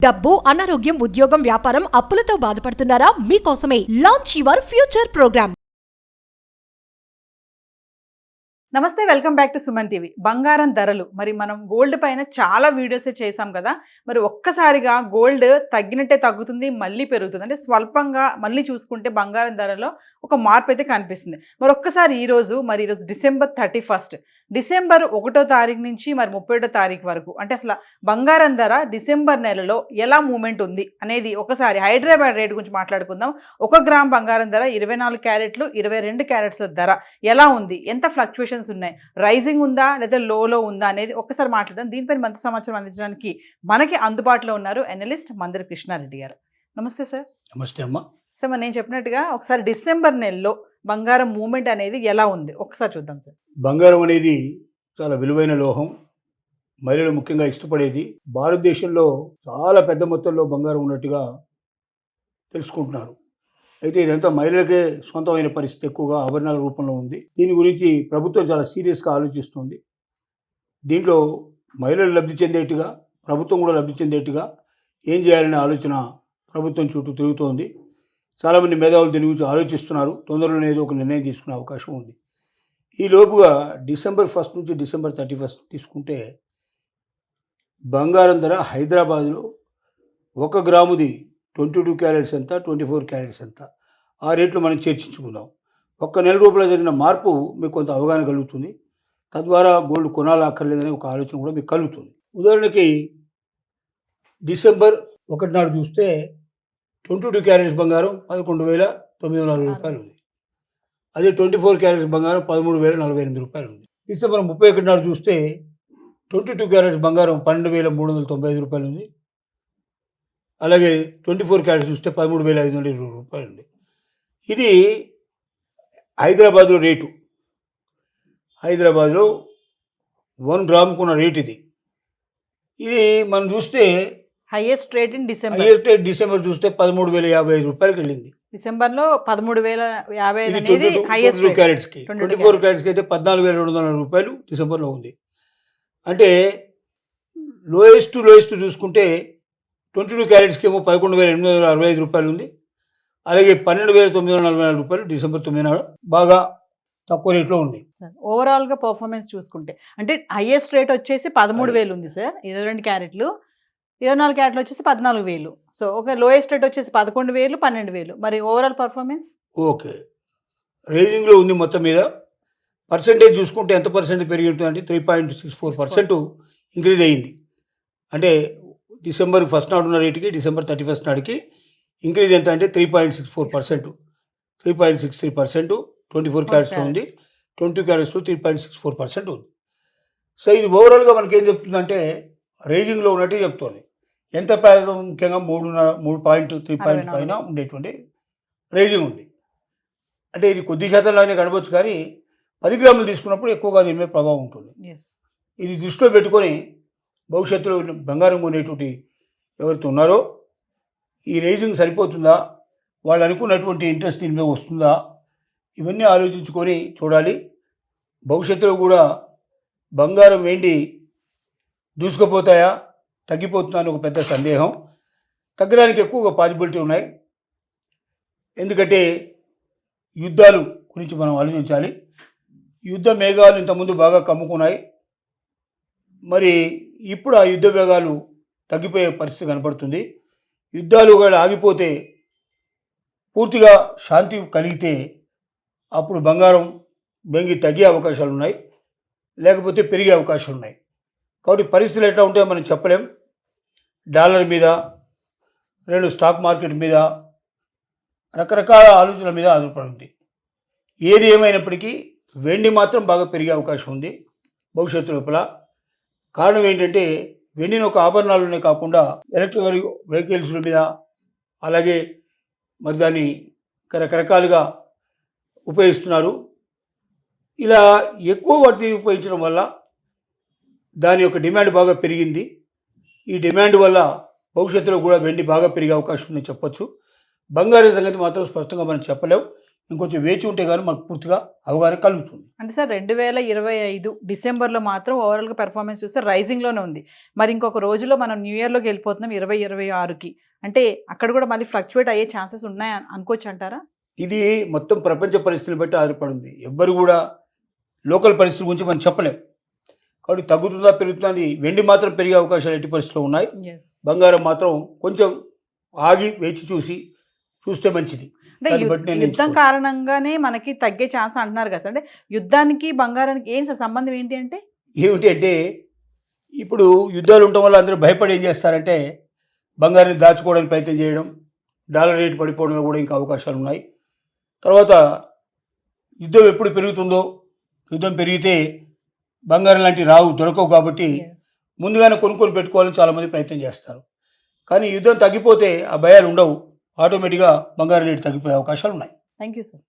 డబ్బు, అనారోగ్యం, ఉద్యోగం, వ్యాపారం, అప్పులతో బాధపడుతున్నారా? మీకోసమే లాంచ్ యువర్ ఫ్యూచర్ ప్రోగ్రామ్. నమస్తే, welcome back to Suman TV. బంగారం ధరలు మరి మనం గోల్డ్ పైన చాలా వీడియోసే చేసాం కదా. మరి ఒక్కసారిగా గోల్డ్ తగ్గినట్టే తగ్గుతుంది, మళ్ళీ పెరుగుతుంది. అంటే స్వల్పంగా మళ్ళీ చూసుకుంటే బంగారం ధరలో ఒక మార్పు అయితే కనిపిస్తుంది. మరి ఒక్కసారి ఈరోజు డిసెంబర్ 31, డిసెంబర్ 1వ తారీఖు నుంచి మరి 31వ తారీఖు వరకు అంటే అసలు బంగారం ధర డిసెంబర్ నెలలో ఎలా మూమెంట్ ఉంది అనేది ఒకసారి హైదరాబాద్ రేట్ గురించి మాట్లాడుకుందాం. 1 గ్రామ్ బంగారం ధర 24 క్యారెట్లు 22 క్యారెట్స్ ధర ఎలా ఉంది, ఎంత ఫ్లక్చువేషన్స్ ఉన్నాయి, రైజింగ్ ఉందా లేదా లోలో ఉందా అనేది ఒకసారి మాట్లాడదాం. దీనిపైన మంచి సమాచారం అందించడానికి మనకి అందుబాటులో ఉన్నారు అనలిస్ట్ మందరి కృష్ణారెడ్డి గారు. నమస్తే సార్. నమస్తే అమ్మ. సార్, మరి నేను చెప్పినట్టుగా ఒకసారి డిసెంబర్ నెలలో బంగారం మూమెంట్ అనేది ఎలా ఉంది ఒకసారి చూద్దాం సార్. బంగారం అనేది చాలా విలువైన లోహం, మహిళలు ముఖ్యంగా ఇష్టపడేది. భారతదేశంలో చాలా పెద్ద మొత్తంలో బంగారం ఉన్నట్టుగా తెలుసుకుంటున్నారు. అయితే ఇదంతా మహిళలకే సొంతమైన పరిస్థితి, ఎక్కువగా ఆభరణాల రూపంలో ఉంది. దీని గురించి ప్రభుత్వం చాలా సీరియస్గా ఆలోచిస్తుంది. దీంట్లో మహిళలు లబ్ధి చెందేట్టుగా, ప్రభుత్వం కూడా లబ్ధి చెందేట్టుగా ఏం చేయాలనే ఆలోచన ప్రభుత్వం చుట్టూ తిరుగుతోంది. చాలామంది మేధావులు దీని గురించి ఆలోచిస్తున్నారు. తొందరలోనే ఏదో ఒక నిర్ణయం తీసుకునే అవకాశం ఉంది. ఈ లోపుగా డిసెంబర్ 1 నుంచి డిసెంబర్ 31 తీసుకుంటే బంగారం ధర హైదరాబాద్లో 1 గ్రాముది 22 క్యారెట్స్ ఎంత, 24 క్యారెట్స్ ఎంత, ఆ రేట్లు మనం చర్చించుకుందాం. ఒక్క నెల రూపాయలు జరిగిన మార్పు మీకు కొంత అవగాహన కలుగుతుంది. తద్వారా గోల్డ్ కొనాలా అక్కర్లేదనే ఒక ఆలోచన కూడా మీకు కలుగుతుంది. ఉదాహరణకి డిసెంబర్ 1 నాడు చూస్తే 22 క్యారెట్స్ బంగారం 11,940 రూపాయలు ఉంది. అదే 24 క్యారెట్స్ బంగారం 13,048 రూపాయలు ఉంది. డిసెంబర్ 31 నాడు చూస్తే 22 క్యారెట్స్ బంగారం 12,395 రూపాయలు ఉంది. అలాగే 24 క్యారెట్స్ చూస్తే 13,520 రూపాయలు ఉంది. ఇది హైదరాబాద్లో రేటు. హైదరాబాద్లో 1 గ్రాముకున్న రేటు ఇది. ఇది మనం చూస్తే highest rate in December. December చూస్తే 13,055 రూపాయలకి వెళ్ళింది. డిసెంబర్లో 13,055 అనేది హైయెస్ట్ 22 క్యారెట్స్కి. 24 క్యారెట్స్కి అయితే 14,200 రూపాయలు డిసెంబర్లో ఉంది. అంటే లోయెస్ట్ చూసుకుంటే 22 క్యారెట్స్కి ఏమో 11,865 రూపాయలు ఉంది. అలాగే 12,944 రూపాయలు డిసెంబర్ 9 నాడు బాగా తక్కువ రేట్లో ఉంది. ఓవరాల్గా పర్ఫార్మెన్స్ చూసుకుంటే అంటే హైయెస్ట్ రేట్ వచ్చేసి 13,000 ఉంది సార్. 22 క్యారెట్లు, 24 క్యారెట్లు వచ్చేసి 14,000. సో ఒక లోయెస్ట్ రేట్ వచ్చేసి 11,000, 12,000. మరి ఓవరాల్ పర్ఫార్మెన్స్ ఓకే రేంజింగ్లో ఉంది. మొత్తం మీద పర్సెంటేజ్ చూసుకుంటే ఎంత పర్సెంటేజ్ పెరిగి ఉంటుందంటే 3.64% ఇంక్రీజ్ అయ్యింది. అంటే డిసెంబర్ 1 నాడు ఉన్న రేటుకి డిసెంబర్ 31 నాటికి ఇంక్రీజ్ ఎంత అంటే 3.64%, 3.63%. 24 క్యారెట్స్లో ఉంది, 20 క్యారెట్స్లో 3.64% ఉంది. సో ఇది ఓవరాల్గా మనకి ఏం చెప్తుందంటే రేంజింగ్లో ఉన్నట్టు చెప్తుంది. ఎంత ప్రాంతం ముఖ్యంగా 3.3 పాయింట్ పైన ఉండేటువంటి రేంజింగ్ ఉంది. అంటే ఇది కొద్ది శాతంలానే గడవచ్చు, కానీ 10 గ్రాములు తీసుకున్నప్పుడు ఎక్కువగా దీని మీద ప్రభావం ఉంటుంది. ఇది దృష్టిలో పెట్టుకొని భవిష్యత్తులో బంగారం కొనేటువంటి ఎవరైతే ఉన్నారో ఈ రేంజింగ్ సరిపోతుందా, వాళ్ళు అనుకున్నటువంటి ఇంట్రెస్ట్ దీని మీద వస్తుందా, ఇవన్నీ ఆలోచించుకొని చూడాలి. భవిష్యత్తులో కూడా బంగారం ఏంటి దూసుకుపోతాయా, తగ్గిపోతుందా అని ఒక పెద్ద సందేహం. తగ్గడానికి ఎక్కువగా పాసిబిలిటీ ఉన్నాయి. ఎందుకంటే యుద్ధాలు గురించి మనం ఆలోచించాలి. యుద్ధ మేఘాలు ఇంతకుముందు బాగా కమ్ముకున్నాయి. మరి ఇప్పుడు ఆ యుద్ధ వేగాలు తగ్గిపోయే పరిస్థితి కనపడుతుంది. యుద్ధాలు కూడా ఆగిపోతే, పూర్తిగా శాంతి కలిగితే అప్పుడు బంగారం బెంగి తగ్గే అవకాశాలు ఉన్నాయి, లేకపోతే పెరిగే అవకాశాలు ఉన్నాయి. కాబట్టి పరిస్థితులు ఎట్లా ఉంటాయో మనం చెప్పలేం. డాలర్ మీద, 2 స్టాక్ మార్కెట్ మీద, రకరకాల ఆలోచనల మీద ఆధారపడింది. ఏది ఏమైనప్పటికీ వెండి మాత్రం బాగా పెరిగే అవకాశం ఉంది భవిష్యత్తు లోపల. కారణం ఏంటంటే వెండిని ఒక ఆభరణాలనే కాకుండా ఎలక్ట్రిక్ వెహికల్స్ మీద, అలాగే మరి దాన్ని రకరకాలుగా ఉపయోగిస్తున్నారు. ఇలా ఎక్కువ వాటిని ఉపయోగించడం వల్ల దాని యొక్క డిమాండ్ బాగా పెరిగింది. ఈ డిమాండ్ వల్ల భవిష్యత్తులో కూడా వెండి బాగా పెరిగే అవకాశం ఉందని చెప్పొచ్చు. బంగారం సంగతి మాత్రం స్పష్టంగా మనం చెప్పలేం. ఇంకొంచెం వేచి ఉంటే కానీ మనకు పూర్తిగా అవగాహన కలుగుతుంది. అంటే సార్ 2025 డిసెంబర్లో మాత్రం ఓవరాల్గా పెర్ఫార్మెన్స్ చూస్తే రైజింగ్లోనే ఉంది. మరి ఇంకొక రోజులో మనం న్యూ ఇయర్లోకి వెళ్ళిపోతున్నాం 2026కి. అంటే అక్కడ కూడా మళ్ళీ ఫ్లక్చువేట్ అయ్యే ఛాన్సెస్ ఉన్నాయి అనుకోవచ్చు అంటారా? ఇది మొత్తం ప్రపంచ పరిస్థితులను బట్టి ఆధారపడింది. ఎవ్వరు కూడా లోకల్ పరిస్థితుల గురించి మనం చెప్పలేం. కాబట్టి తగ్గుతుందా పెరుగుతుందా అని వెండి మాత్రం పెరిగే అవకాశాలు ఎట్టి పరిస్థితుల్లో ఉన్నాయి. బంగారం మాత్రం కొంచెం ఆగి వేచి చూస్తే మంచిది. అంటే దాన్ని బట్టి నేను యుద్ధం ఎంచుకోను. కారణంగానే మనకి తగ్గే ఛాన్స్ అంటున్నారు కదా సార్. అంటే యుద్ధానికి బంగారానికి ఏం సార్ సంబంధం ఏంటి అంటే? ఏమిటి అంటే ఇప్పుడు యుద్ధాలు ఉండటం వల్ల అందరూ భయపడి ఏం చేస్తారంటే బంగారాన్ని దాచుకోవడానికి ప్రయత్నం చేయడం, డాలర్ రేటు పడిపోవడంలో కూడా ఇంకా అవకాశాలు ఉన్నాయి. తర్వాత యుద్ధం ఎప్పుడు పెరుగుతుందో, యుద్ధం పెరిగితే బంగారం లాంటివి దొరకవు కాబట్టి ముందుగానే కొనుక్కొని పెట్టుకోవాలని చాలామంది ప్రయత్నం చేస్తారు. కానీ యుద్ధం తగ్గిపోతే ఆ భయాలు ఉండవు, ఆటోమేటిక్గా బంగారం రేటు తగ్గిపోయే అవకాశాలు ఉన్నాయి. Thank you sir.